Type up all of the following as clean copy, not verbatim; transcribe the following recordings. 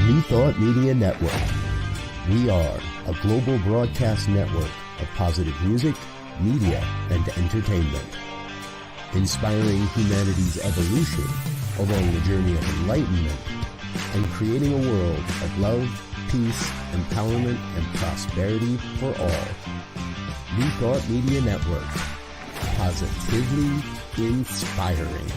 New Thought Media Network. We are a global broadcast network of positive music, media, and entertainment, inspiring humanity's evolution along the journey of enlightenment and creating a world of love, peace, empowerment, and prosperity for all. New Thought Media Network. Positively inspiring.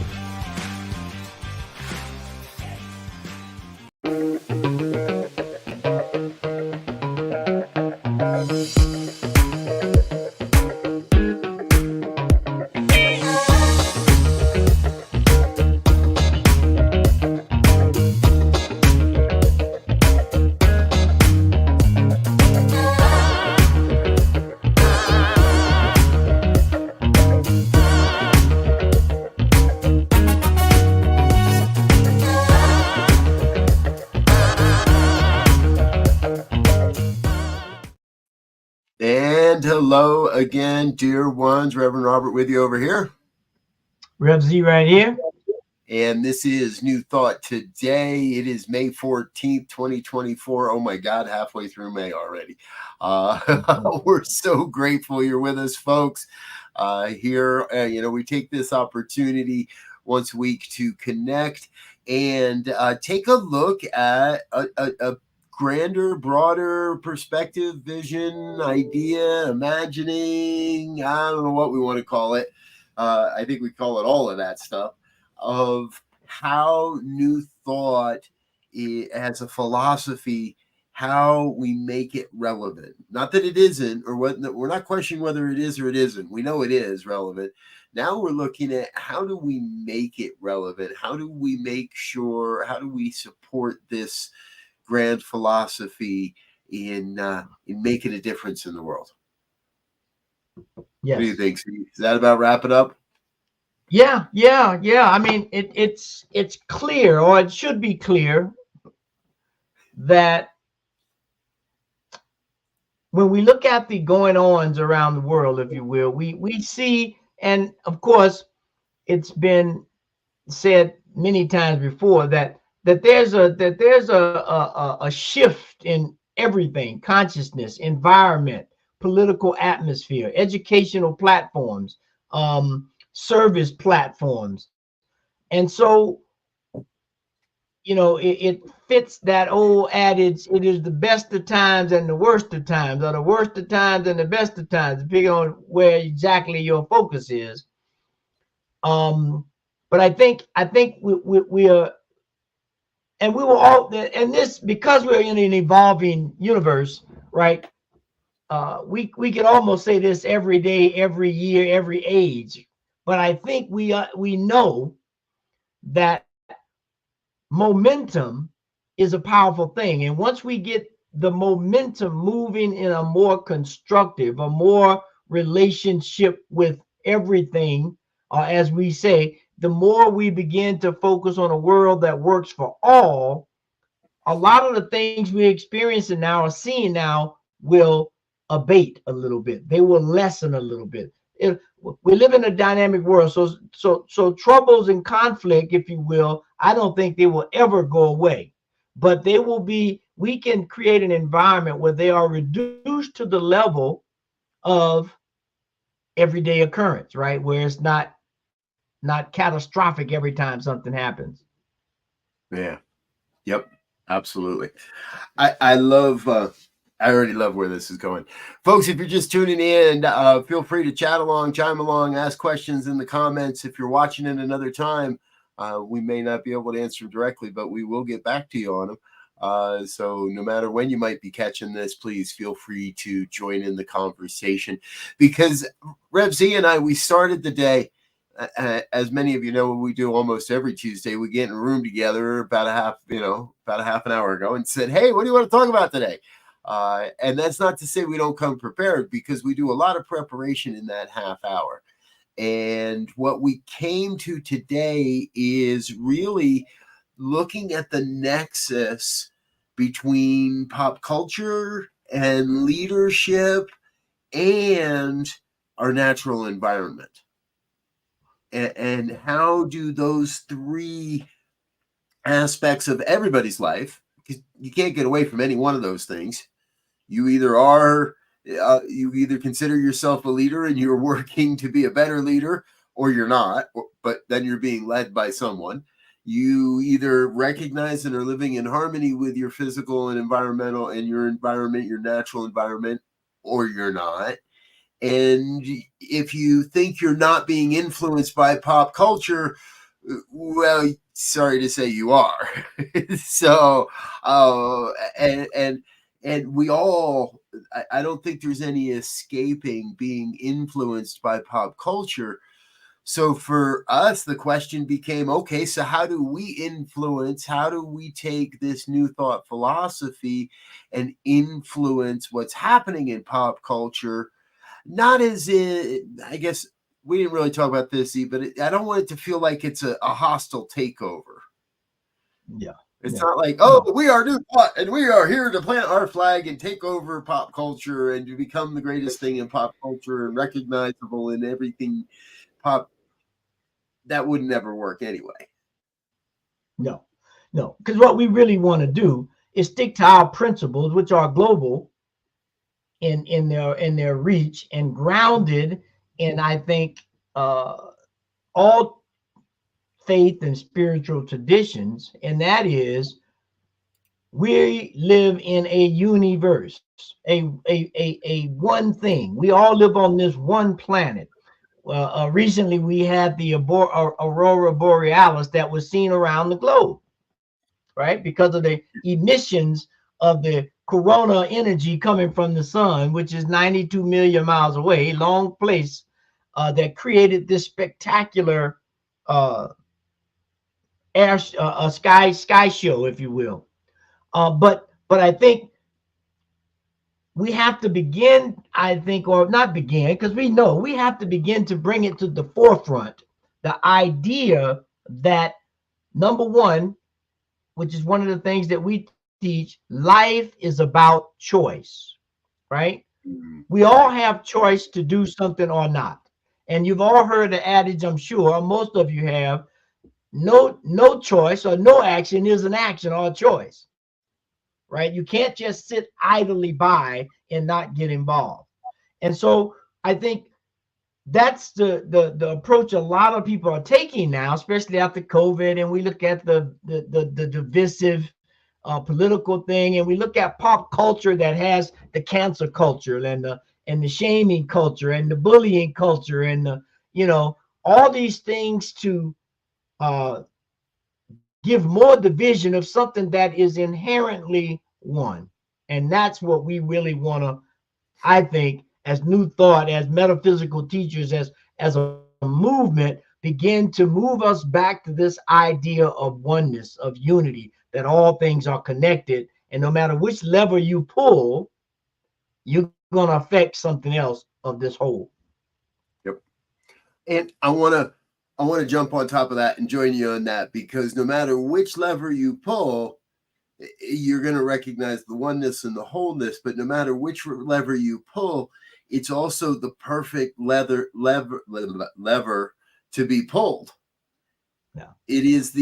And hello again, dear ones. Reverend Robert with you over here. Rev Z right here. And this is New Thought Today. It is May 14th, 2024. Oh my God, halfway through May already. We're so grateful you're with us, folks. We take this opportunity once a week to connect and take a look at a grander, broader perspective, vision, idea, imagining, I don't know what we want to call it. I think we call it all of that stuff, of how New Thought as a philosophy, how we make it relevant. Not that it isn't, or what, we're not questioning whether it is or it isn't. We know it is relevant. Now we're looking at how do we make it relevant? How do we make sure, how do we support this grand philosophy in making a difference in the world? Yes. What do you think, Steve? Is that about wrap it up? Yeah. I mean, it's clear, or it should be clear, that when we look at the going-ons around the world, if you will, we see, and of course, it's been said many times before that there's a shift in everything: consciousness, environment, political atmosphere, educational platforms, service platforms. And so, it fits that old adage: it is the best of times and the worst of times, or the worst of times and the best of times, depending on where exactly your focus is. But I think we are, and we will all, and this, because we're in an evolving universe, right? We can almost say this every day, every year, every age. But I think we know that momentum is a powerful thing, and once we get the momentum moving in a more constructive, a more relationship with everything, as we say, the more we begin to focus on a world that works for all, a lot of the things we're experiencing now or seeing now will abate a little bit. They will lessen a little bit. We live in a dynamic world, so troubles and conflict, if you will, I don't think they will ever go away, but they will be. We can create an environment where they are reduced to the level of everyday occurrence, right? Where it's not catastrophic every time something happens. Yeah. Yep. Absolutely. I love. I already love where this is going. Folks, if you're just tuning in, feel free to chat along, chime along, ask questions in the comments. If you're watching it another time, we may not be able to answer them directly, but we will get back to you on them. So no matter when you might be catching this, please feel free to join in the conversation. Because Rev Z and I, we started the day, as many of you know, we do almost every Tuesday. We get in a room together about a half an hour ago and said, hey, what do you want to talk about today? And that's not to say we don't come prepared, because we do a lot of preparation in that half hour. And what we came to today is really looking at the nexus between pop culture and leadership and our natural environment. And how do those three aspects of everybody's life you can't get away from any one of those things. You either are, you either consider yourself a leader and you're working to be a better leader, or you're not, but then you're being led by someone. You either recognize and are living in harmony with your physical and environmental and your environment, your natural environment, or you're not. And if you think you're not being influenced by pop culture, well, sorry to say you are. So, and we all, I don't think there's any escaping being influenced by pop culture. So for us, the question became, okay, so how do we influence, how do we take this new thought philosophy and influence what's happening in pop culture? Not as I guess we didn't really talk about this, but I don't want it to feel like it's a hostile takeover. Yeah. It's not like, oh, we are New Thought and we are here to plant our flag and take over pop culture and to become the greatest thing in pop culture and recognizable in everything pop. That would never work anyway. No, because what we really want to do is stick to our principles, which are global in their reach and grounded in, I think, all faith and spiritual traditions, and that is we live in a universe, a one thing. We all live on this one planet. Recently, we had the aurora borealis that was seen around the globe, right? Because of the emissions of the corona energy coming from the sun, which is 92 million miles away, a long place that created this spectacular sky show, if you will. But I think we have to begin, or not begin, because we know we have to begin to bring it to the forefront. The idea that, number one, which is one of the things that we teach, life is about choice, right? Mm-hmm. We all have choice to do something or not. And you've all heard the adage, I'm sure, most of you have, no choice or no action is an action or a choice. Right? You can't just sit idly by and not get involved. And so I think that's the approach a lot of people are taking now, especially after COVID. And we look at the divisive political thing, and we look at pop culture that has the cancer culture and the shaming culture and the bullying culture and all these things to give more division of something that is inherently one. And that's what we really want to, I think, as New Thought, as metaphysical teachers, as a movement, begin to move us back to this idea of oneness, of unity, that all things are connected. And no matter which lever you pull, you're going to affect something else of this whole. Yep. And I want to jump on top of that and join you on that, because no matter which lever you pull, you're going to recognize the oneness and the wholeness. But no matter which lever you pull, it's also the perfect lever to be pulled. Yeah. It is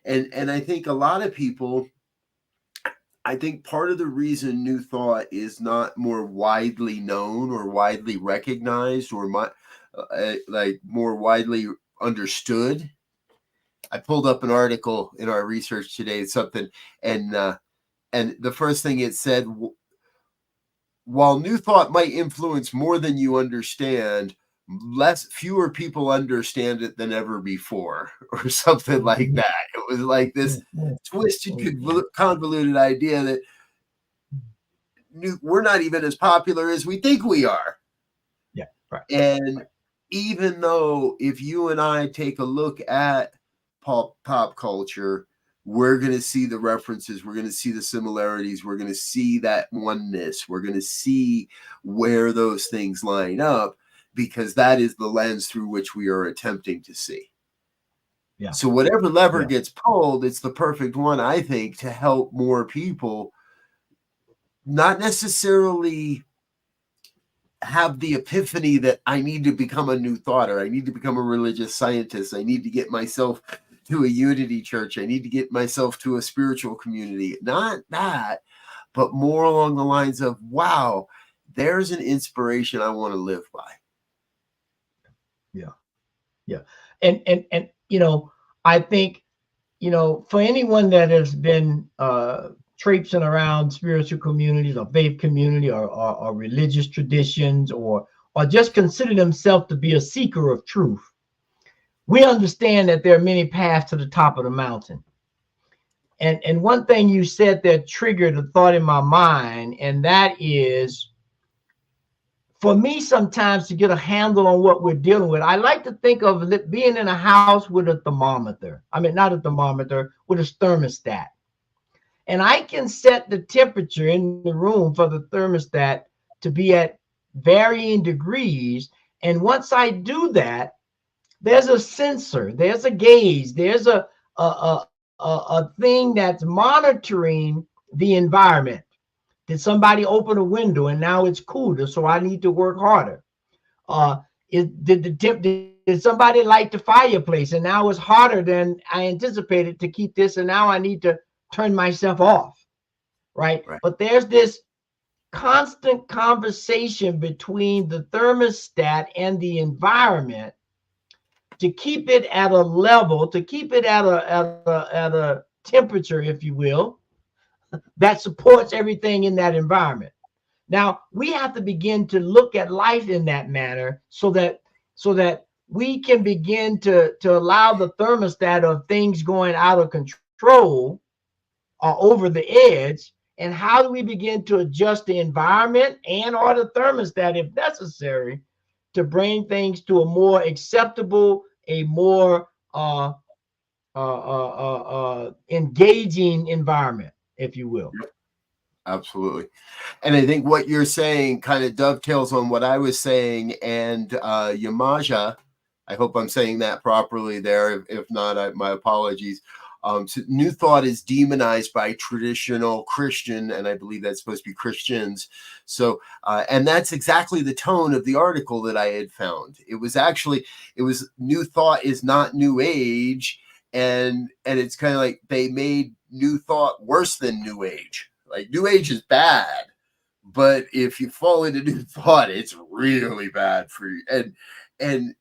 and I think a lot of people, I think part of the reason New Thought is not more widely known or widely recognized or like more widely understood. I pulled up an article in our research today, something, and the first thing it said, while New Thought might influence more than you understand, fewer people understand it than ever before, or something like that. It was like this twisted, convoluted idea that we're not even as popular as we think we are. Yeah, right. And even though if you and I take a look at pop culture, we're going to see the references, we're going to see the similarities, we're going to see that oneness, we're going to see where those things line up, because that is the lens through which we are attempting to see. Yeah. So whatever lever gets pulled, it's the perfect one, I think, to help more people not necessarily have the epiphany that I need to become a New Thought, or I need to become a religious scientist, I need to get myself to a unity church. I need to get myself to a spiritual community. Not that, but more along the lines of, wow, there's an inspiration I want to live by. Yeah. And I think, for anyone that has been traipsing around spiritual communities or faith community or religious traditions or just consider themselves to be a seeker of truth, we understand that there are many paths to the top of the mountain. And one thing you said that triggered a thought in my mind, and that is, for me, sometimes to get a handle on what we're dealing with, I like to think of it being in a house with a thermometer. I mean, not a thermometer, with a thermostat. And I can set the temperature in the room for the thermostat to be at varying degrees. And once I do that, there's a sensor, there's a gauge, there's a thing that's monitoring the environment. Did somebody open a window and now it's cooler, so I need to work harder? Did somebody light the fireplace and now it's hotter than I anticipated to keep this, and now I need to turn myself off, right? But there's this constant conversation between the thermostat and the environment to keep it at a level, to keep it at a temperature, if you will, that supports everything in that environment. Now we have to begin to look at life in that manner, so that we can begin to allow the thermostat of things going out of control or over the edge. And how do we begin to adjust the environment and or the thermostat, if necessary, to bring things to a more acceptable, a more engaging environment, if you will. Absolutely. And I think what you're saying kind of dovetails on what I was saying. And Yamaja, I hope I'm saying that properly there. If not, my apologies. So New Thought is demonized by traditional Christian, and I believe that's supposed to be Christians. So, and that's exactly the tone of the article that I had found. It was New Thought is not New Age. And it's kind of like they made New Thought worse than New Age. Like, New Age is bad, but if you fall into New Thought, it's really bad for you. And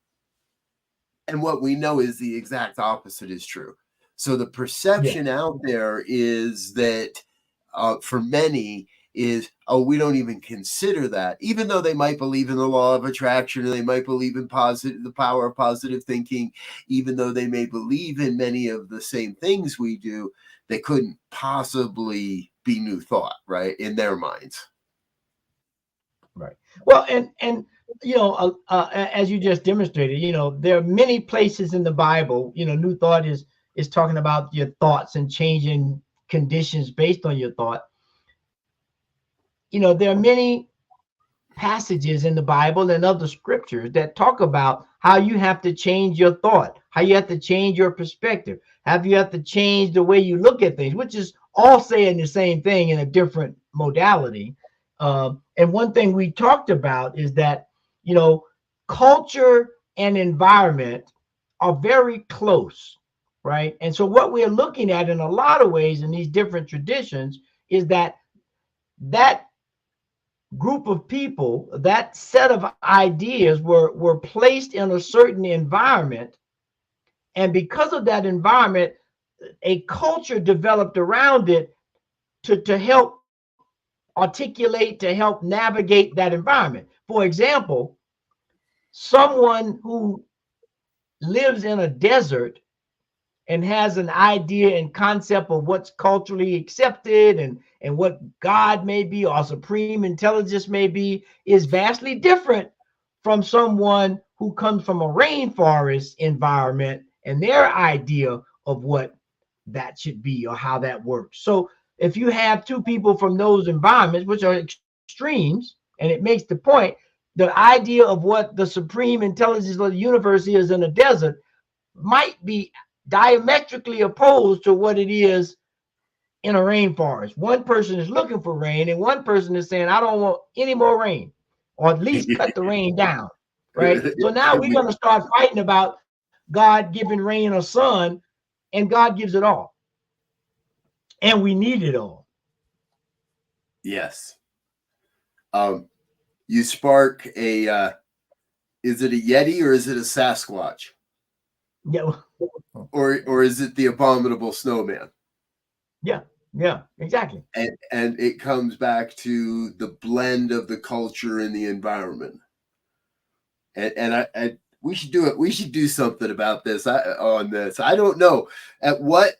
what we know is the exact opposite is true. So the perception out there is that for many is, we don't even consider that, even though they might believe in the law of attraction, or they might believe in the power of positive thinking, even though they may believe in many of the same things we do, they couldn't possibly be New Thought, right, in their minds. Right. Well, and as you just demonstrated, there are many places in the Bible. New Thought is talking about your thoughts and changing conditions based on your thought. There are many passages in the Bible and other scriptures that talk about how you have to change your thought, how you have to change your perspective, how you have to change the way you look at things, which is all saying the same thing in a different modality. And one thing we talked about is that, culture and environment are very close, right? And so what we're looking at in a lot of ways in these different traditions is that group of people, that set of ideas were placed in a certain environment. And because of that environment, a culture developed around it to help articulate, to help navigate that environment. For example, someone who lives in a desert and has an idea and concept of what's culturally accepted and what God may be or supreme intelligence may be is vastly different from someone who comes from a rainforest environment and their idea of what that should be or how that works. So if you have two people from those environments, which are extremes, and it makes the point, the idea of what the supreme intelligence of the universe is in a desert might be diametrically opposed to what it is in a rainforest. One person is looking for rain, and one person is saying, I don't want any more rain, or at least cut the rain down, right? So now we're going to start fighting about God giving rain or sun and God gives it all. And we need it all. Yes. You spark is it a Yeti or is it a Sasquatch? Yeah. Or is it the abominable snowman? Yeah, exactly. And it comes back to the blend of the culture and the environment. And I we should do it. We should do something about this on this. I don't know at what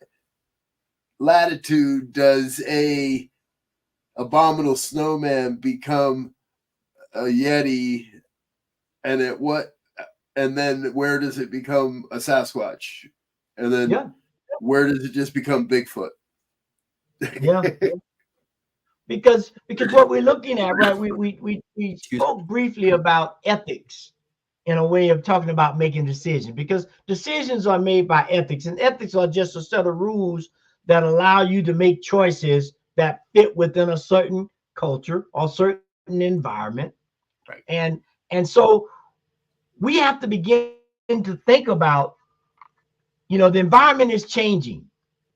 latitude does a abominable snowman become a Yeti, and at what, and then where does it become a Sasquatch, and then where does it just become Bigfoot? Yeah. Because what we're looking at, right? We spoke briefly about ethics in a way of talking about making decisions, because decisions are made by ethics, and ethics are just a set of rules that allow you to make choices that fit within a certain culture or certain environment. Right. And so we have to begin to think about, the environment is changing.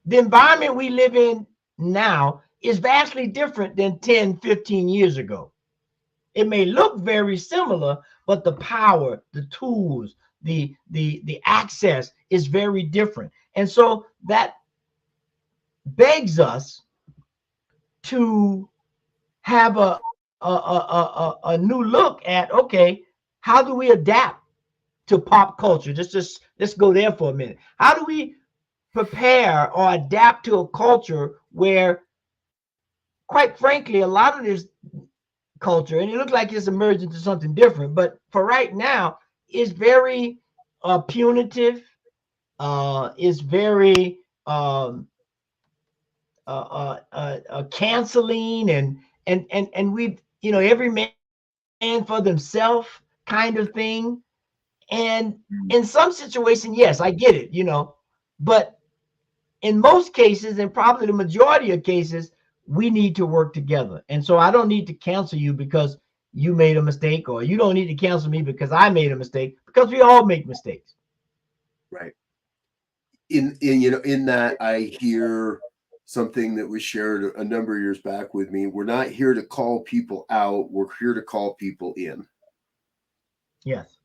The environment we live in now is vastly different than 10, 15 years ago. It may look very similar, but the power, the tools, the access is very different. And so that begs us to have a new look at, okay, how do we adapt to pop culture? Let's go there for a minute. How do we prepare or adapt to a culture where, quite frankly, a lot of this culture, and it looks like it's emerging to something different, but for right now, is very punitive, is very canceling, and we, every man for themselves kind of thing. And in some situations, yes, I get it, but in most cases, and probably the majority of cases, we need to work together. And so I don't need to cancel you because you made a mistake, or you don't need to cancel me because I made a mistake, because we all make mistakes. Right. In that, I hear something that was shared a number of years back with me. We're not here to call people out. We're here to call people in. Yes.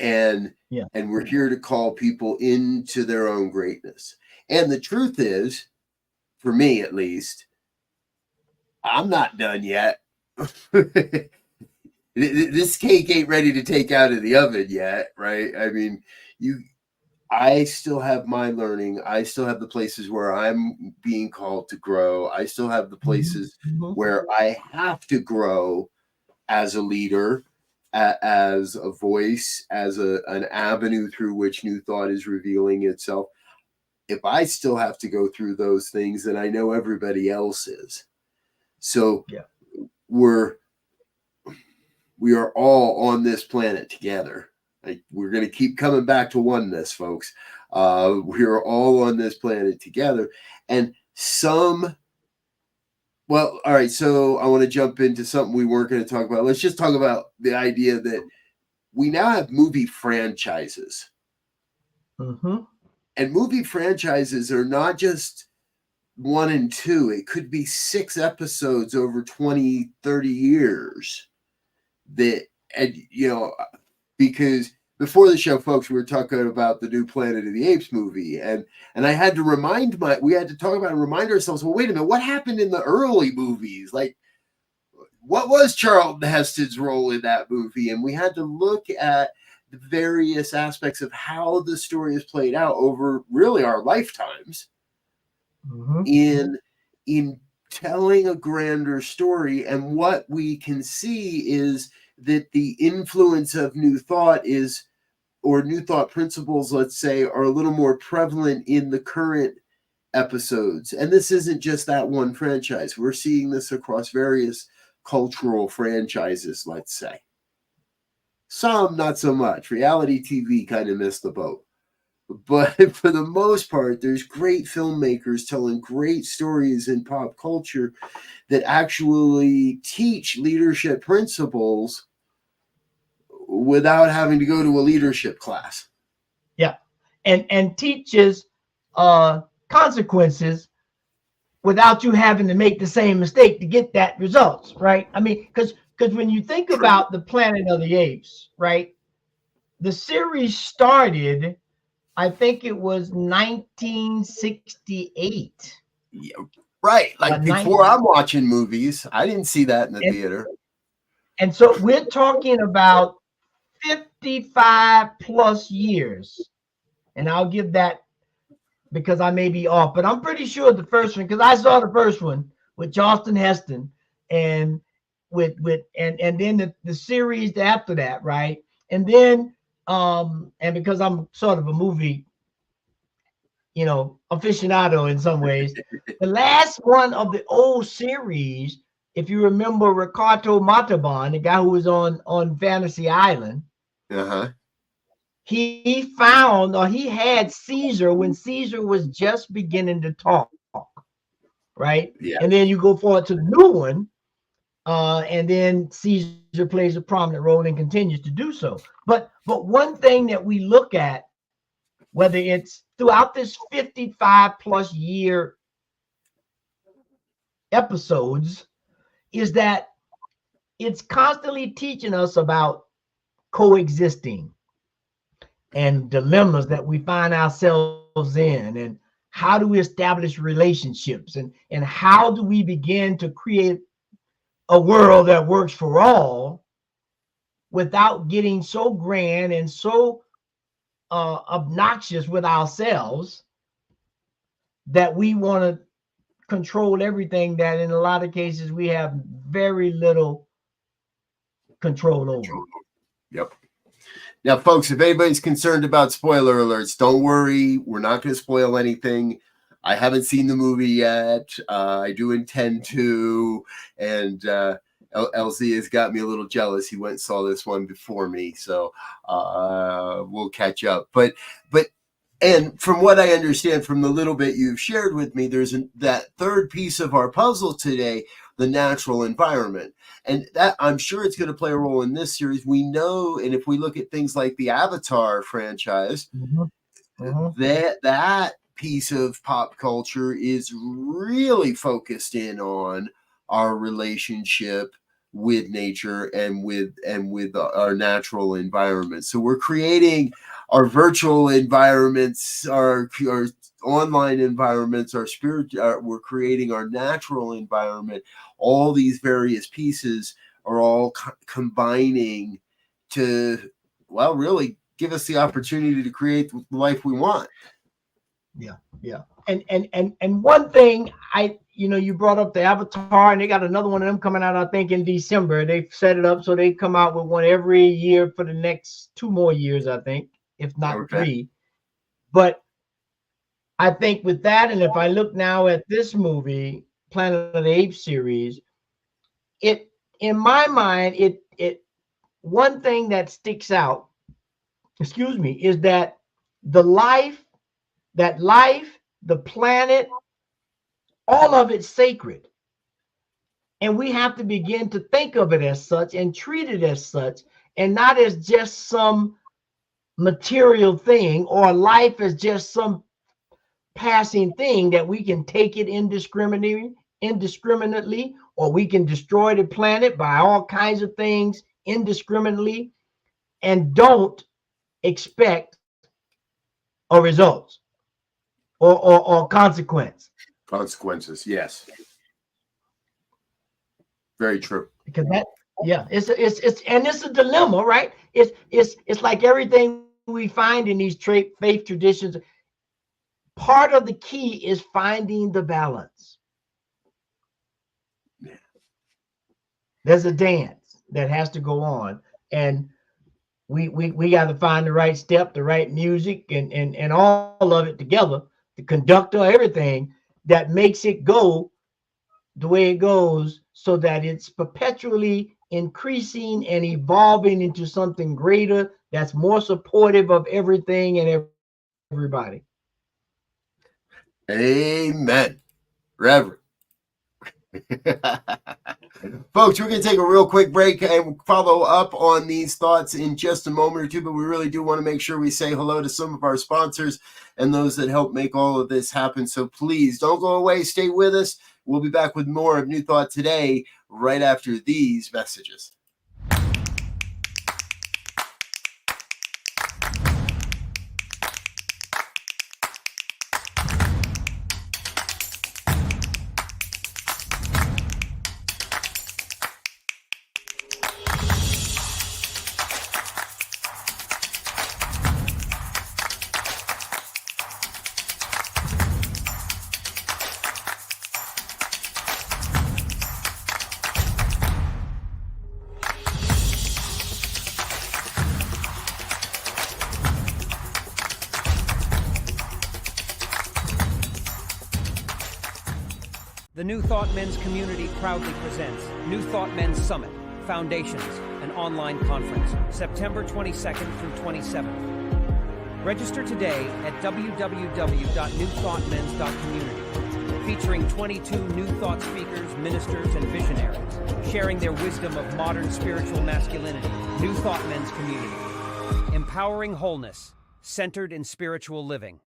And we're here to call people into their own greatness. And the truth is, for me at least, I'm not done yet. This cake ain't ready to take out of the oven yet, right? I mean, I still have my learning. I still have the places where I'm being called to grow. I still have the places where I have to grow as a leader, as a voice, as an avenue through which new thought is revealing itself. If I still have to go through those things, then I know everybody else is. So we are all on this planet together. We're going to keep coming back to oneness, folks. We are all on this planet together. And all right, so I want to jump into something we weren't going to talk about. Let's just talk about the idea that we now have movie franchises. And movie franchises are not just 1 and 2. It could be 6 episodes over 20, 30 years. Because before the show, folks, we were talking about the new Planet of the Apes movie, and I had to remind remind ourselves, well, wait a minute, what happened in the early movies? Like, what was Charlton Heston's role in that movie? And we had to look at the various aspects of how the story is played out over really our lifetimes in telling a grander story. And what we can see is that the influence of new thought new thought principles, let's say, are a little more prevalent in the current episodes. And this isn't just that one franchise. We're seeing this across various cultural franchises, let's say. Some not so much. Reality TV kind of missed the boat. But for the most part, there's great filmmakers telling great stories in pop culture that actually teach leadership principles without having to go to a leadership class. Yeah. And teaches consequences without you having to make the same mistake to get that results, right? I mean, because when you think about the Planet of the Apes, right? The series started, I think it was 1968. Yeah, right. Like before I'm watching movies, I didn't see that in the theater. And so we're talking about 55 plus years. And I'll give that because I may be off, but I'm pretty sure the first one, because I saw the first one with Charlton Heston and and then the series after that, right? And then and because I'm sort of a movie, aficionado in some ways, the last one of the old series, if you remember Ricardo Montalban, the guy who was on Fantasy Island, he found, or he had Caesar when Caesar was just beginning to talk, right? Yeah. And then you go forward to the new one, and then Caesar plays a prominent role and continues to do so. But one thing that we look at, whether it's throughout this 55 plus year episodes, is that it's constantly teaching us about coexisting and dilemmas that we find ourselves in, and how do we establish relationships, and how do we begin to create a world that works for all without getting so grand and so obnoxious with ourselves that we want to control everything that in a lot of cases we have very little control over. Yep. Now, folks, if anybody's concerned about spoiler alerts, don't worry. We're not going to spoil anything. I haven't seen the movie yet. I do intend to. And Elzia has got me a little jealous. He went and saw this one before me. So we'll catch up. And from what I understand from the little bit you've shared with me, there's that third piece of our puzzle today, the natural environment. And that, I'm sure it's going to play a role in this series. We know, and if we look at things like the Avatar franchise, that piece of pop culture is really focused in on our relationship with nature and with our natural environment. So we're creating our virtual environments, our online environments, our spirit. We're creating our natural environment. All these various pieces are all combining to, well, really give us the opportunity to create the life we want. Yeah. And one thing you brought up the Avatar, and they got another one of them coming out, I think, in December. They've set it up so they come out with one every year for the next 2 more years, I think, if not 3. But I think with that, and if I look now at this movie, Planet of the Apes series, it, in my mind, it one thing that sticks out, is that the planet, all of it's sacred. And we have to begin to think of it as such and treat it as such, and not as just some material thing, or life as just some passing thing that we can take it indiscriminately, or we can destroy the planet by all kinds of things indiscriminately and don't expect a result or consequences. Yes. Very true. Because it's a dilemma, right? It's like everything we find in these faith traditions. Part of the key is finding the balance. Yeah. There's a dance that has to go on, and we got to find the right step, the right music, and all of it together, the conductor, everything that makes it go the way it goes, so that it's perpetually increasing and evolving into something greater that's more supportive of everything and everybody. Amen, Reverend. Folks, we're going to take a real quick break and follow up on these thoughts in just a moment or two, but we really do want to make sure we say hello to some of our sponsors and those that help make all of this happen. So please don't go away. Stay with us. We'll be back with more of New Thought Today right after these messages. The New Thought Men's community proudly presents New Thought Men's Summit, Foundations, an online conference, September 22nd through 27th. Register today at www.newthoughtmens.community, featuring 22 New Thought speakers, ministers, and visionaries, sharing their wisdom of modern spiritual masculinity. New Thought Men's community, empowering wholeness, centered in spiritual living.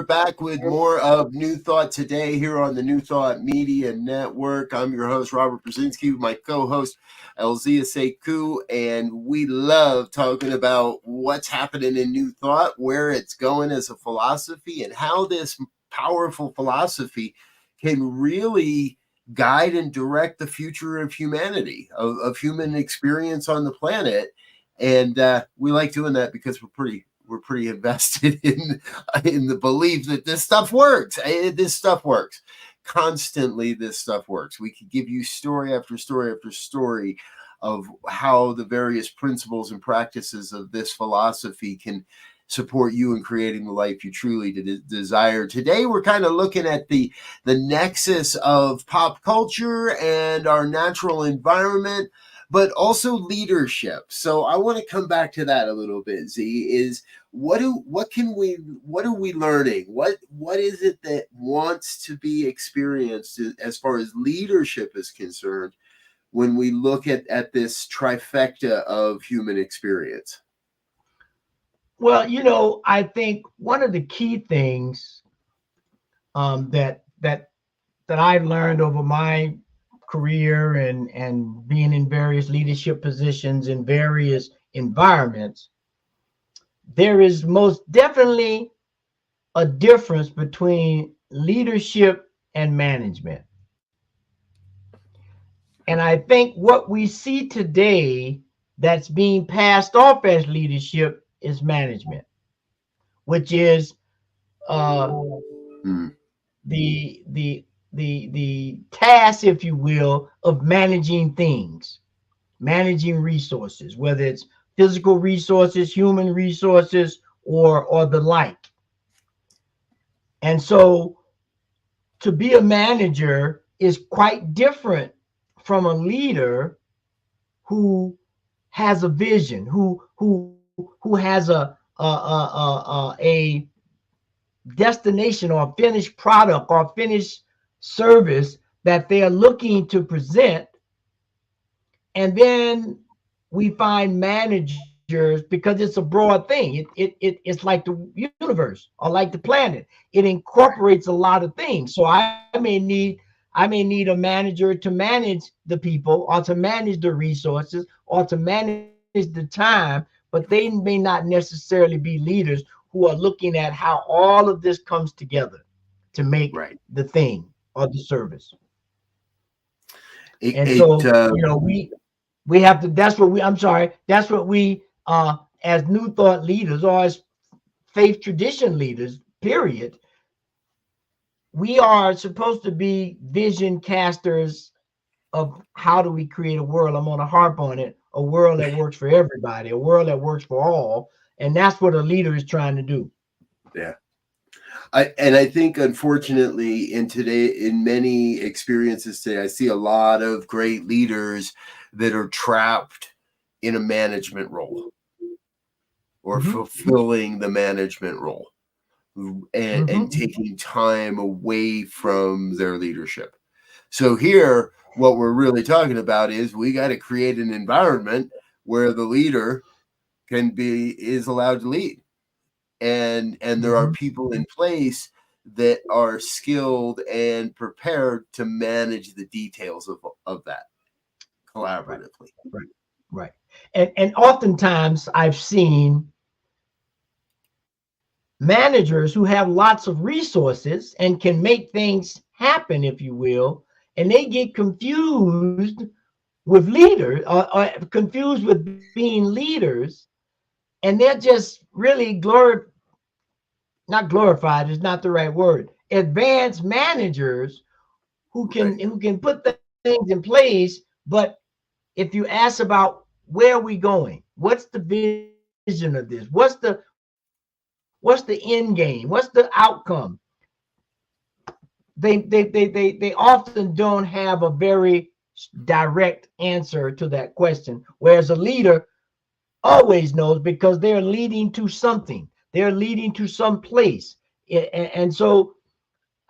Back with more of New Thought Today here on the New Thought Media Network. I'm your host, Robert Brzezinski, with my co-host, Elzia Sekou, and we love talking about what's happening in New Thought, where it's going as a philosophy, and how this powerful philosophy can really guide and direct the future of humanity, of human experience on the planet. And we like doing that because we're pretty invested in the belief that this stuff works. This stuff works. Constantly, this stuff works. We could give you story after story after story of how the various principles and practices of this philosophy can support you in creating the life you truly desire. Today, we're kind of looking at the nexus of pop culture and our natural environment, but also leadership. So I want to come back to that a little bit. Z, is what are we learning? What is it that wants to be experienced as far as leadership is concerned when we look at this trifecta of human experience? Well, I think one of the key things that I learned over my career and being in various leadership positions in various environments, there is most definitely a difference between leadership and management. And I think what we see today that's being passed off as leadership is management, which is the task, if you will, of managing things, managing resources, whether it's physical resources, human resources, or the like. And so to be a manager is quite different from a leader who has a vision, who has a destination or a finished product or finished service that they are looking to present. And then we find managers, because it's a broad thing. It's like the universe or like the planet. It incorporates a lot of things. So I may need a manager to manage the people, or to manage the resources, or to manage the time, but they may not necessarily be leaders who are looking at how all of this comes together to make the thing or the service. We have to, that's what we as New Thought leaders, or as faith tradition leaders, period, we are supposed to be vision casters of how do we create a world. I'm going to harp on it, a world that works for everybody, a world that works for all. And that's what a leader is trying to do. Yeah. I think, unfortunately, in many experiences today, I see a lot of great leaders that are trapped in a management role or fulfilling the management role and taking time away from their leadership. So here, what we're really talking about is we got to create an environment where the leader is allowed to lead. And there are people in place that are skilled and prepared to manage the details of that collaboratively. Right. And oftentimes I've seen managers who have lots of resources and can make things happen, if you will, and they get confused with leaders or confused with being leaders, and they're just really not glorified is not the right word, advanced managers who can put things in place. But if you ask about where are we going, what's the vision of this, what's the end game, what's the outcome, they often don't have a very direct answer to that question, whereas a leader always knows, because they're leading to something, they're leading to some place. And so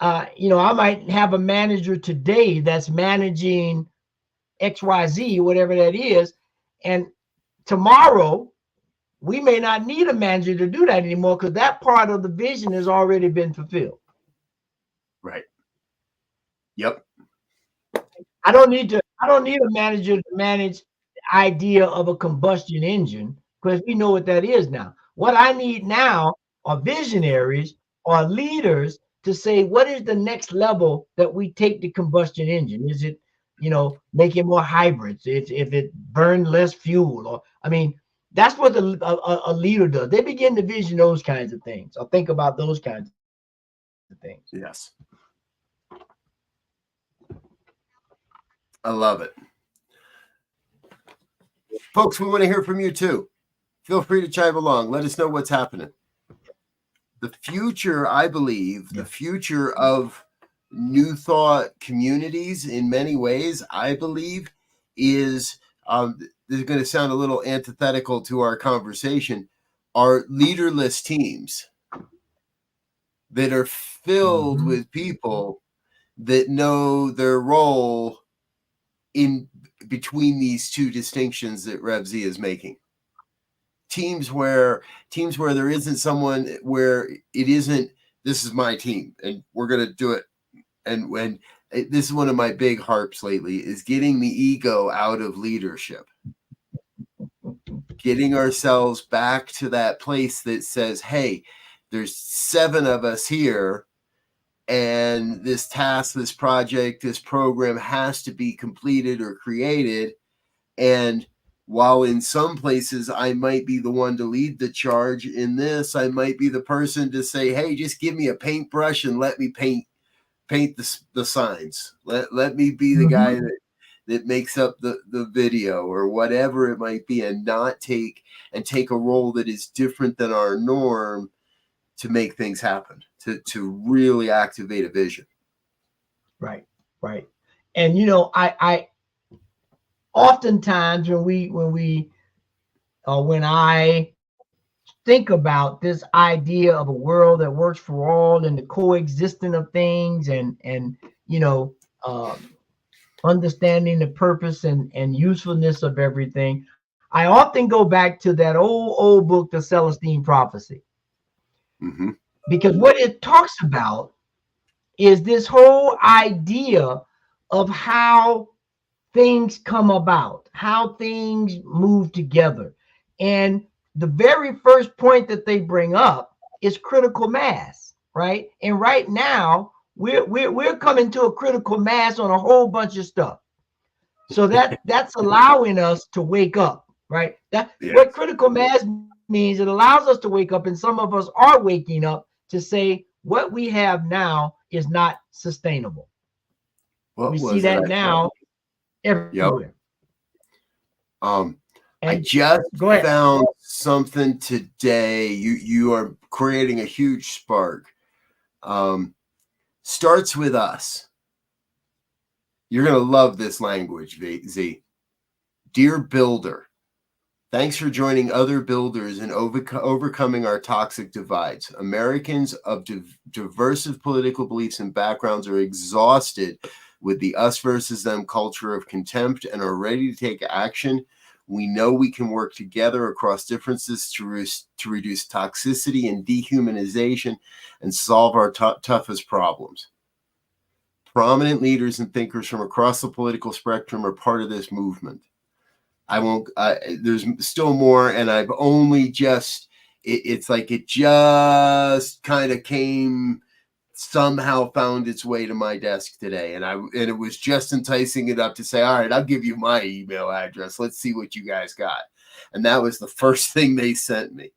I might have a manager today that's managing XYZ, whatever that is, and tomorrow we may not need a manager to do that anymore, because that part of the vision has already been fulfilled. Right. Yep. I don't need a manager to manage the idea of a combustion engine, because we know what that is now. What I need now are visionaries or leaders to say, what is the next level that we take the combustion engine? Is it, make it more hybrids? If it burned less fuel, or that's what a leader does. They begin to vision those kinds of things, or think about those kinds of things. Yes. I love it. Folks, we want to hear from you too. Feel free to chime along. Let us know what's happening. The future, I believe, the future of New Thought communities in many ways, I believe, is, this is going to sound a little antithetical to our conversation, are leaderless teams that are filled with people that know their role in between these two distinctions that Elzia is making. Teams where there isn't someone, where it isn't, this is my team and we're going to do it. And when this is one of my big harps lately, is getting the ego out of leadership, getting ourselves back to that place that says, hey, there's 7 of us here, and this task, this project, this program has to be completed or created. And while in some places I might be the one to lead the charge, in this, I might be the person to say, hey, just give me a paintbrush and let me paint the signs. Let me be the guy that makes up the video or whatever it might be, and not take a role that is different than our norm to make things happen, to really activate a vision. Right. And I oftentimes when I think about this idea of a world that works for all and the coexistence of things, and understanding the purpose and usefulness of everything, I often go back to that old book, The Celestine Prophecy. Because what it talks about is this whole idea of how things come about, how things move together. And the very first point that they bring up is critical mass, right? And right now we're coming to a critical mass on a whole bunch of stuff. So that's allowing us to wake up, right? What critical mass means, it allows us to wake up, and some of us are waking up to say what we have now is not sustainable. We see that now. everywhere. I just go ahead. found something today. You are creating a huge spark. Starts with us. You're going to love this language, Z. Dear builder, thanks for joining other builders in overcoming our toxic divides. Americans of diverse political beliefs and backgrounds are exhausted with the us versus them culture of contempt and are ready to take action. We know we can work together across differences to reduce toxicity and dehumanization and solve our toughest problems. Prominent leaders and thinkers from across the political spectrum are part of this movement. There's still more, and I've only just, it's like it just kind of somehow found its way to my desk today. And it was just enticing it up to say, all right, I'll give you my email address. Let's see what you guys got. And that was the first thing they sent me.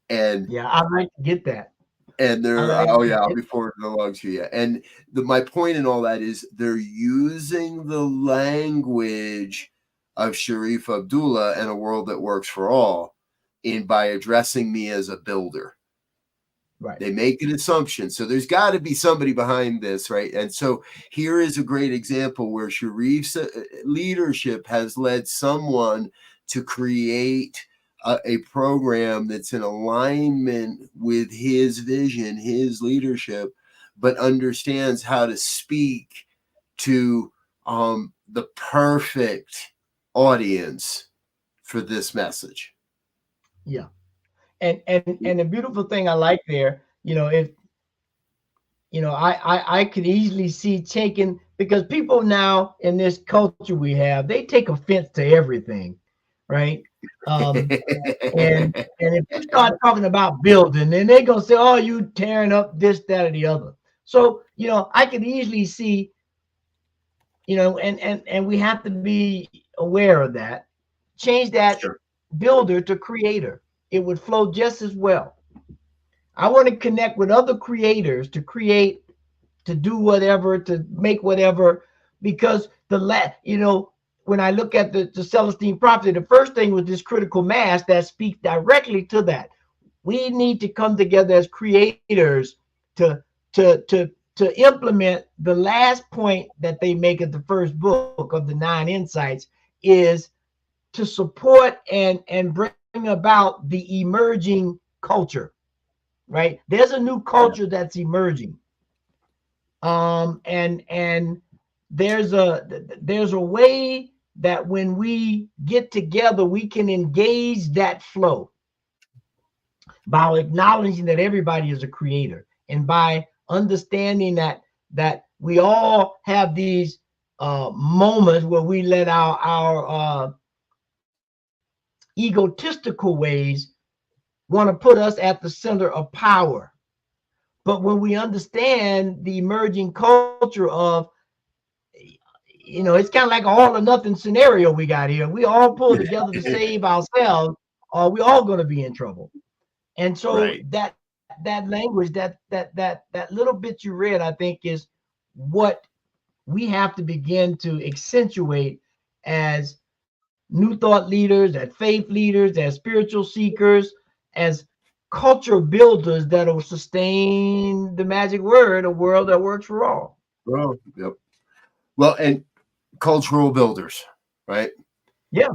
And yeah, I'd like to get that. And I'll be forwarding along to you. And my point in all that is they're using the language of Sharif Abdullah and a world that works for all by addressing me as a builder. Right. They make an assumption. So there's got to be somebody behind this, right? And so here is a great example where Sharif's leadership has led someone to create a program that's in alignment with his vision, his leadership, but understands how to speak to the perfect audience for this message. Yeah. And the beautiful thing I like there, if I could easily see taking, because people now in this culture we have, they take offense to everything, right? And if you start talking about building, then they're gonna say, "Oh, you tearing up this, that, or the other." So I could easily see, and we have to be aware of that. Change that builder to creator. It would flow just as well. I want to connect with other creators to create, to do whatever, to make whatever, because when I look at the Celestine prophecy, the first thing was this critical mass that speaks directly to that. We need to come together as creators to implement the last point that they make at the first book of the 9 insights, is to support and bring about the emerging culture, right? There's a new culture that's emerging. And there's a way that when we get together, we can engage that flow by acknowledging that everybody is a creator, and by understanding that we all have these moments where we let our egotistical ways want to put us at the center of power. But when we understand the emerging culture of, it's kind of like an all or nothing scenario we got here. We all pull together to save ourselves, or we all going to be in trouble. And so that language, that little bit you read, I think is what we have to begin to accentuate as new thought leaders, as faith leaders, as spiritual seekers, as culture builders that will sustain the magic word, a world that works for all. Oh, yep. Well, and cultural builders, right? Yeah.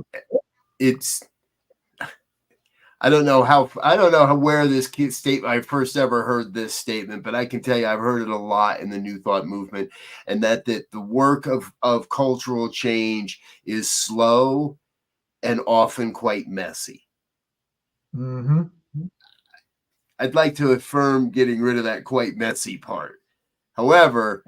I don't know where this statement, I first ever heard this statement, but I can tell you I've heard it a lot in the New Thought movement, and that the work of cultural change is slow and often quite messy. Mm-hmm. I'd like to affirm getting rid of that quite messy part. However,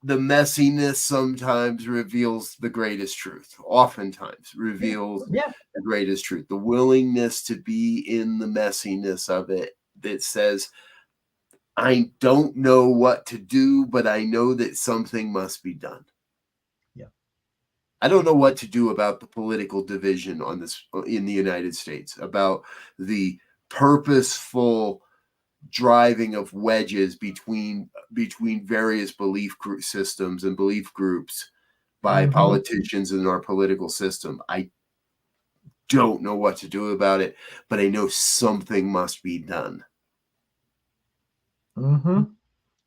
the messiness sometimes reveals the greatest truth, oftentimes reveals the greatest truth. The willingness to be in the messiness of it that says, I don't know what to do, but I know that something must be done. Yeah. I don't know what to do about the political division in the United States, about the purposeful driving of wedges between various belief systems and belief groups by politicians in our political system. I don't know what to do about it, but I know something must be done. And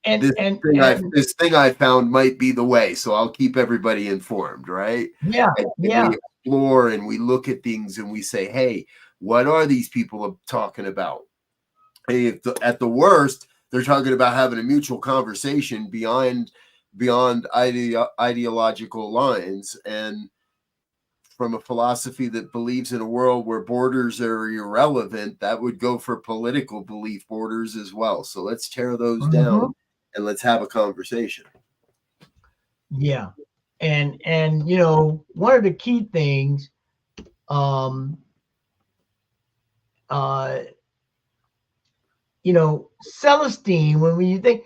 this thing I found might be the way, so I'll keep everybody informed, right? Yeah, and yeah. We explore and we look at things and we say, hey, what are these people talking about? Hey, at the worst, they're talking about having a mutual conversation beyond ideological lines, and from a philosophy that believes in a world where borders are irrelevant, that would go for political belief borders as well. So let's tear those down and let's have a conversation. Yeah. And you know, one of the key things, you know, Celestine, when you think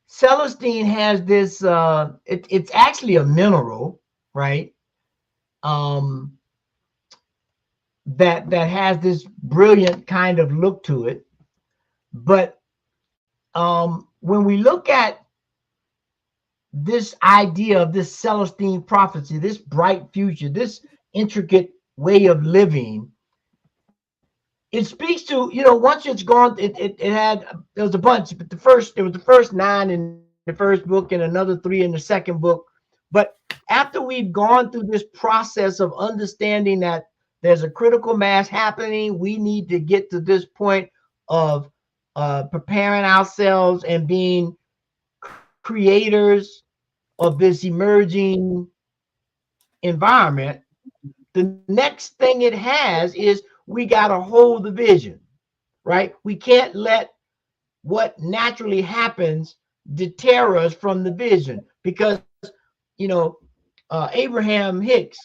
Celestine has this, it's actually a mineral, right? That has this brilliant kind of look to it. But when we look at this idea of this Celestine prophecy, this bright future, this intricate way of living, it speaks to, you know, once it's gone, there was a bunch, but there was the first 9 in the first book and another 3 in the second book. But after we've gone through this process of understanding that there's a critical mass happening, we need to get to this point of preparing ourselves and being creators of this emerging environment. The next thing it has is we got to hold the vision, right? We can't let what naturally happens deter us from the vision, because, you know, Abraham Hicks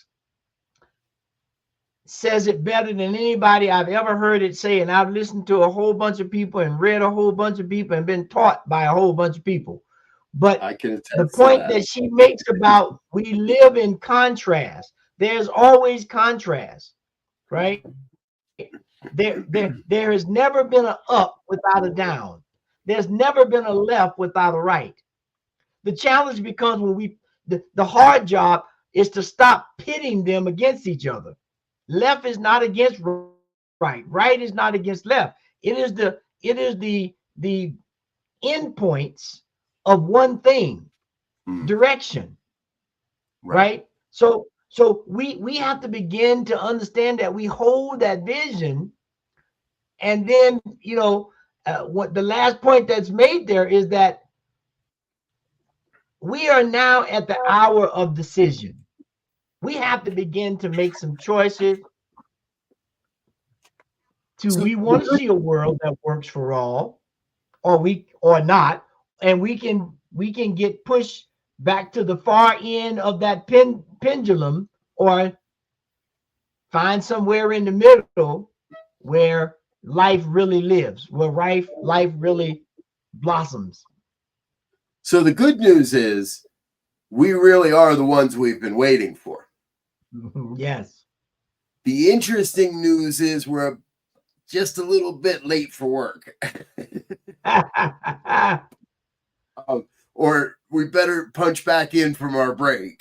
says it better than anybody I've ever heard it say. And I've listened to a whole bunch of people and read a whole bunch of people and been taught by a whole bunch of people. But the point that she makes about we live in contrast, there's always contrast, right? There has never been an up without a down. There's never been a left without a right. The challenge becomes when the hard job is to stop pitting them against each other. Left is not against right. Right is not against left. It is the endpoints of one thing, direction, right? So we have to begin to understand that we hold that vision, and then, you know, what the last point that's made there is that we are now at the hour of decision. We have to begin to make some choices. We want to see a world that works for all, or not, and we can get pushed back to the far end of that pendulum, or find somewhere in the middle where life really lives, where life really blossoms. So the good news is we really are the ones we've been waiting for. Yes. The interesting news is we're just a little bit late for work. Or we better punch back in from our break,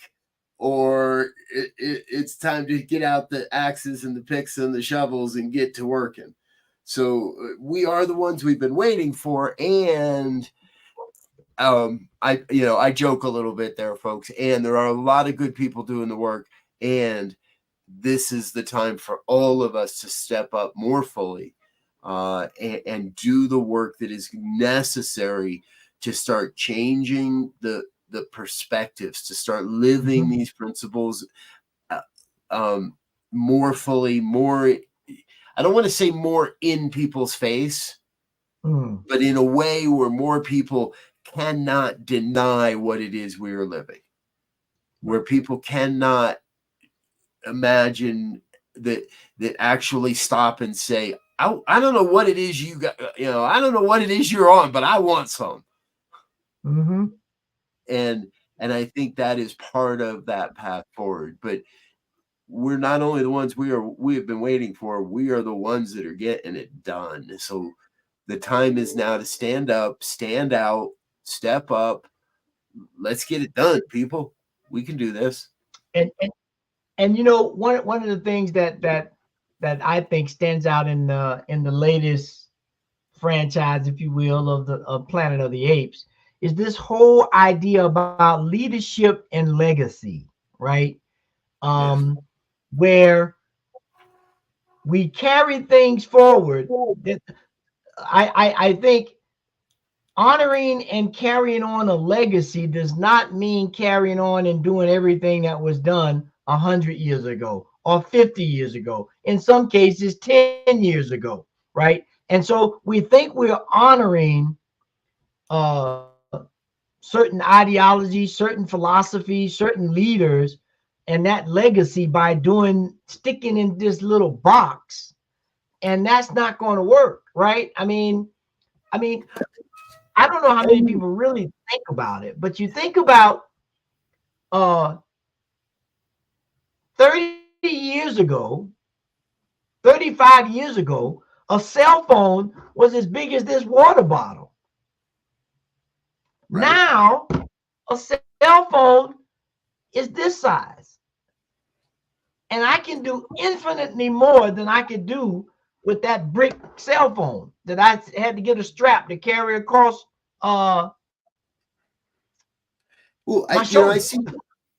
or it's time to get out the axes and the picks and the shovels and get to working. So we are the ones we've been waiting for. And I joke a little bit there, folks, and there are a lot of good people doing the work, and this is the time for all of us to step up more fully and do the work that is necessary to start changing the perspectives, to start living these principles more fully, more, I don't want to say more in people's face, but in a way where more people cannot deny what it is we are living, where people cannot imagine that actually stop and say, I don't know what it is you got, you know, I don't know what it is you're on, but I want some. And I think that is part of that path forward. But we're not only the ones we have been waiting for, we are the ones that are getting it done. So The time is now to stand up, stand out, step up. Let's get it done, people. We can do this. And one of the things that I think stands out in the latest franchise, if you will, of Planet of the Apes, is this whole idea about leadership and legacy, right? Where we carry things forward. That I think honoring and carrying on a legacy does not mean carrying on and doing everything that was done 100 years ago or 50 years ago, in some cases 10 years ago, right? And so we think we're honoring certain ideologies, certain philosophies, certain leaders, and that legacy by sticking in this little box, and that's not going to work, right? I mean, I don't know how many people really think about it, but you think about 30 years ago, 35 years ago, a cell phone was as big as this water bottle. Right. Now, a cell phone is this size. And I can do infinitely more than I could do with that brick cell phone that I had to get a strap to carry across my shoulder.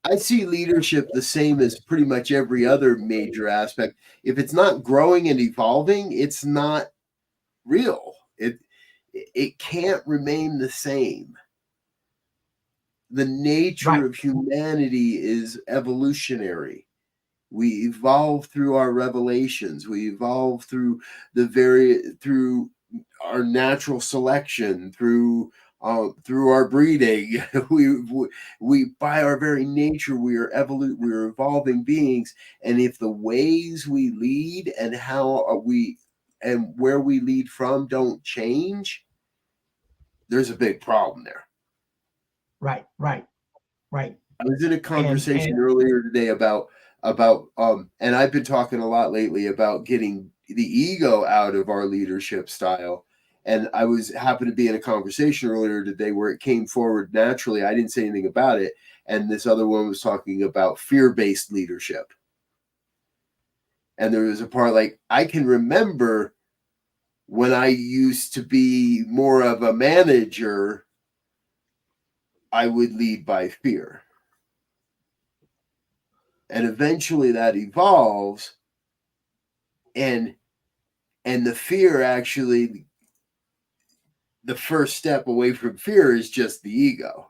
I see leadership the same as pretty much every other major aspect. If it's not growing and evolving, it's not real. It can't remain the same. The nature of humanity is evolutionary. We evolve through our revelations. We evolve through through our natural selection, through our breeding. We by our very nature, we are evolving beings. And if the ways we lead and and where we lead from don't change, there's a big problem there. Right. I was in a conversation earlier today about and I've been talking a lot lately about getting the ego out of our leadership style. And I happened to be in a conversation earlier today where it came forward naturally. I didn't say anything about it. And this other one was talking about fear-based leadership. And there was a part like, I can remember when I used to be more of a manager, I would lead by fear. And eventually that evolves. And the fear actually, the first step away from fear is just the ego.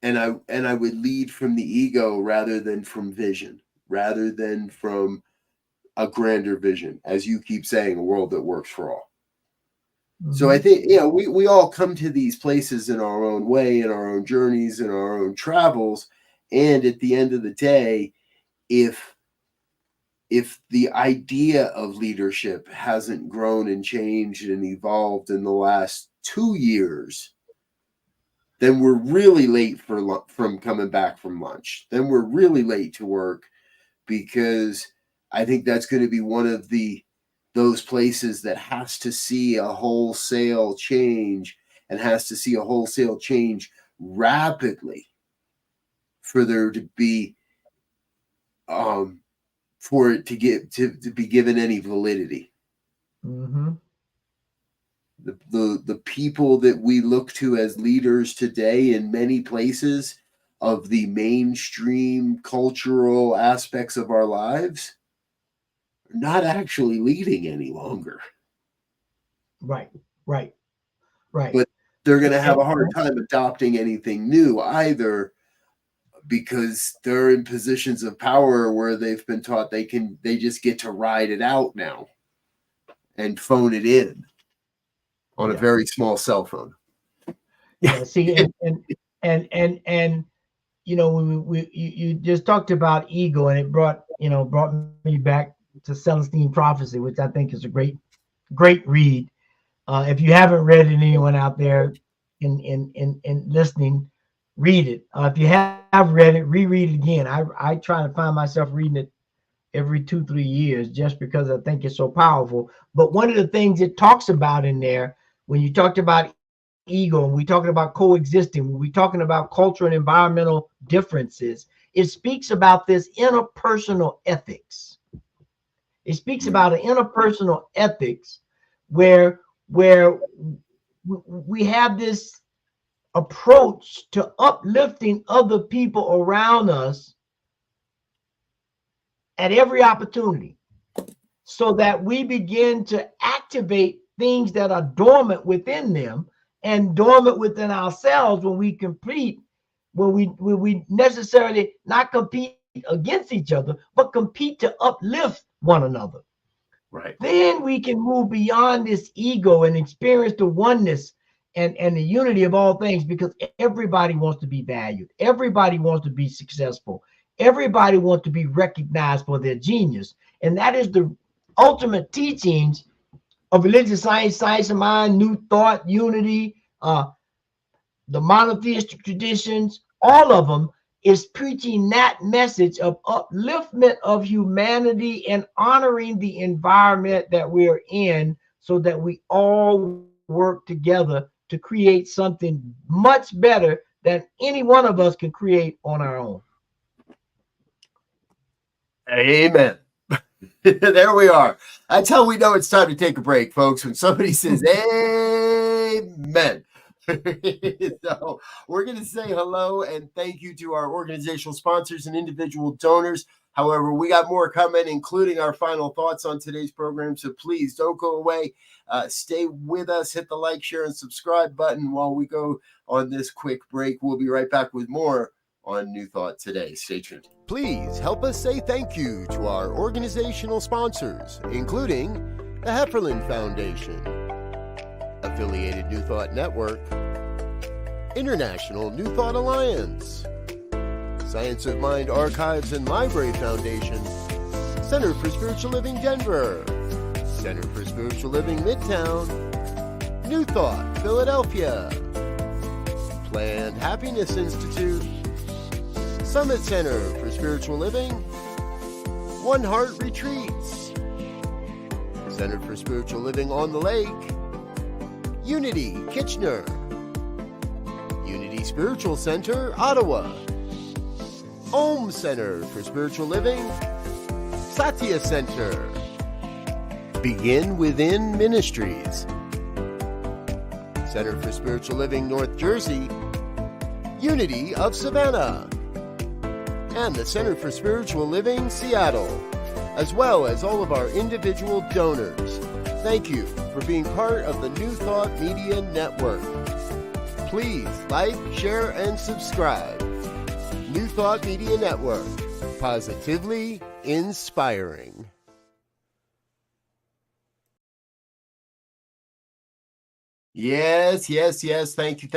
And I would lead from the ego rather than from vision, rather than from a grander vision, as you keep saying, a world that works for all. Mm-hmm. So I think, we all come to these places in our own way, in our own journeys, in our own travels. And at the end of the day, if the idea of leadership hasn't grown and changed and evolved in the last 2 years, then we're really late from coming back from lunch. Then we're really late to work, because I think that's going to be one of those places that has to see a wholesale change, and has to see a wholesale change rapidly for there to be for it to be given any validity. Mm-hmm. The people that we look to as leaders today in many places of the mainstream cultural aspects of our lives are not actually leading any longer. Right. But they're going to have a hard time adopting anything new either, because they're in positions of power where they've been taught they just get to ride it out now and phone it in on a very small cell phone. Yeah. See, and you just talked about ego, and it brought me back to Celestine Prophecy, which I think is a great read. If you haven't read it, anyone out there in listening, read it. If you have read it, reread it again. I try to find myself reading it every 2-3 years, just because I think it's so powerful. But one of the things it talks about in there, when you talked about ego, and we talking about coexisting, when we talking about cultural and environmental differences, it speaks about this interpersonal ethics. It speaks about an interpersonal ethics where we have this approach to uplifting other people around us at every opportunity, so that we begin to activate things that are dormant within them and dormant within ourselves when we necessarily not compete against each other, but compete to uplift one another. Right. Then we can move beyond this ego and experience the oneness and the unity of all things, because everybody wants to be valued. Everybody wants to be successful. Everybody wants to be recognized for their genius. And that is the ultimate teachings of religious science, science of mind, new thought, unity, the monotheistic traditions, all of them is preaching that message of upliftment of humanity and honoring the environment that we're in, so that we all work together to create something much better than any one of us can create on our own. Amen. There we are. That's how we know it's time to take a break, folks. When somebody says amen. So we're going to say hello and thank you to our organizational sponsors and individual donors. However, we got more coming, including our final thoughts on today's program. So please don't go away. Stay with us. Hit the like, share, and subscribe button while we go on this quick break. We'll be right back with more on New Thought Today. Stay tuned. Please help us say thank you to our organizational sponsors, including the Hefferland Foundation, Affiliated New Thought Network, International New Thought Alliance, Science of Mind Archives and Library Foundation, Center for Spiritual Living Denver, Center for Spiritual Living Midtown, New Thought Philadelphia, Planned Happiness Institute, Summit Center for Spiritual Living, One Heart Retreats, Center for Spiritual Living on the Lake, Unity Kitchener, Unity Spiritual Center Ottawa, Om Center for Spiritual Living, Satya Center, Begin Within Ministries, Center for Spiritual Living North Jersey, Unity of Savannah, and the Center for Spiritual Living Seattle, as well as all of our individual donors. Thank you for being part of the New Thought Media Network. Please like, share, and subscribe. New Thought Media Network, positively inspiring. Yes. Thank you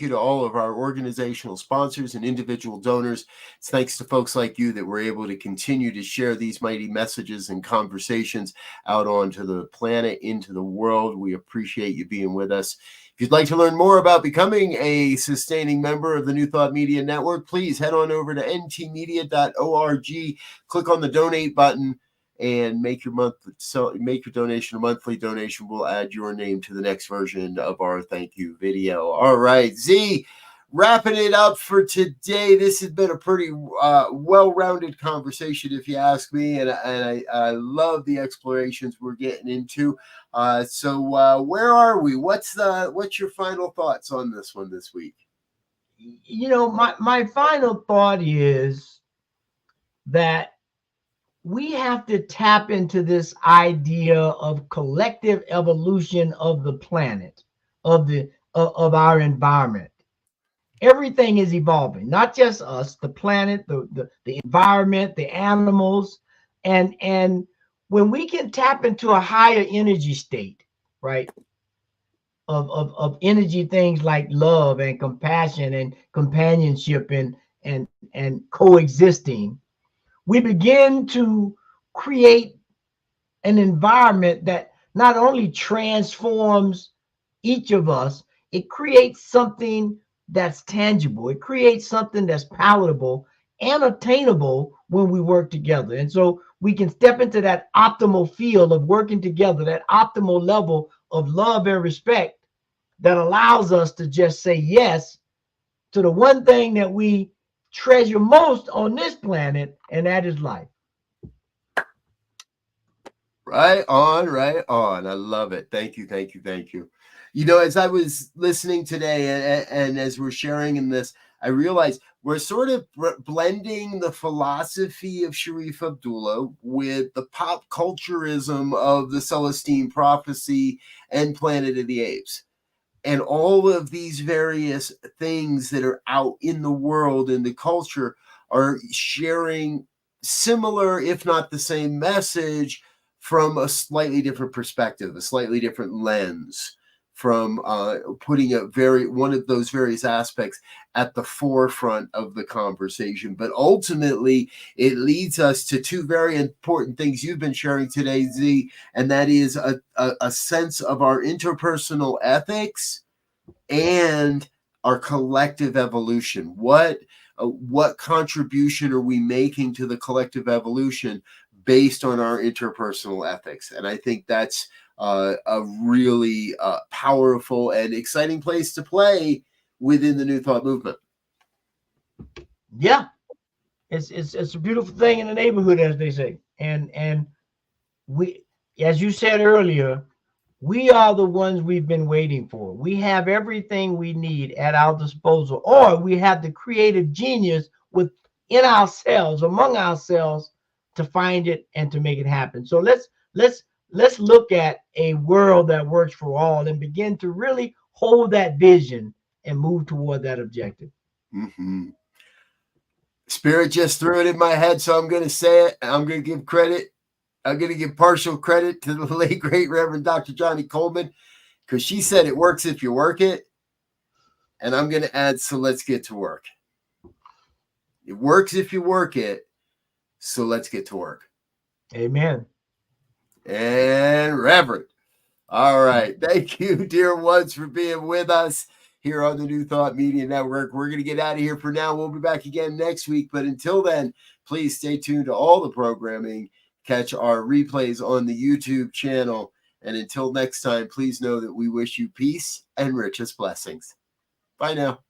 to all of our organizational sponsors and individual donors. It's thanks to folks like you that we're able to continue to share these mighty messages and conversations out onto the planet, into the world. We appreciate you being with us. If you'd like to learn more about becoming a sustaining member of the New Thought Media Network, please head on over to ntmedia.org, click on the donate button, and make your donation a monthly donation. We'll add your name to the next version of our thank you video. All right, Z, wrapping it up for today. This has been a pretty well-rounded conversation, if you ask me, and I love the explorations we're getting into. So where are we? What's your final thoughts on this one this week? You know, my final thought is that we have to tap into this idea of collective evolution of the planet, of our environment. Everything is evolving, not just us, the planet, the environment, the animals. And when we can tap into a higher energy state, right, of energy, things like love and compassion and companionship and coexisting, we begin to create an environment that not only transforms each of us, it creates something that's tangible. It creates something that's palatable and attainable when we work together. And so we can step into that optimal field of working together, that optimal level of love and respect that allows us to just say yes to the one thing that we treasure most on this planet, and that is life. Right on, right on. I love it. Thank you, thank you, thank you. You know, as I was listening today and as we're sharing in this, I realized we're sort of blending the philosophy of Sharif Abdullah with the pop culturism of the Celestine Prophecy and Planet of the Apes. And all of these various things that are out in the world, in the culture, are sharing similar, if not the same message from a slightly different perspective, a slightly different lens, from putting one of those various aspects at the forefront of the conversation. But ultimately, it leads us to two very important things you've been sharing today, Z, and that is a sense of our interpersonal ethics and our collective evolution. What contribution are we making to the collective evolution based on our interpersonal ethics? And I think that's a really powerful and exciting place to play within the New Thought movement. Yeah, it's a beautiful thing in the neighborhood, as they say. And we, as you said earlier, we are the ones we've been waiting for. We have everything we need at our disposal, or we have the creative genius within ourselves, among ourselves, to find it and to make it happen. So let's look at a world that works for all and begin to really hold that vision and move toward that objective. Mm-hmm. Spirit just threw it in my head, so I'm going to say it. I'm going to give credit. I'm going to give partial credit to the late, great Reverend Dr. Johnny Coleman, because she said it works if you work it. And I'm going to add, so let's get to work. It works if you work it, so let's get to work. Amen. And Reverend. All right. Thank you, dear ones, for being with us here on the New Thought Media Network. We're going to get out of here for now. We'll be back again next week. But until then, please stay tuned to all the programming. Catch our replays on the YouTube channel. And until next time, please know that we wish you peace and richest blessings. Bye now.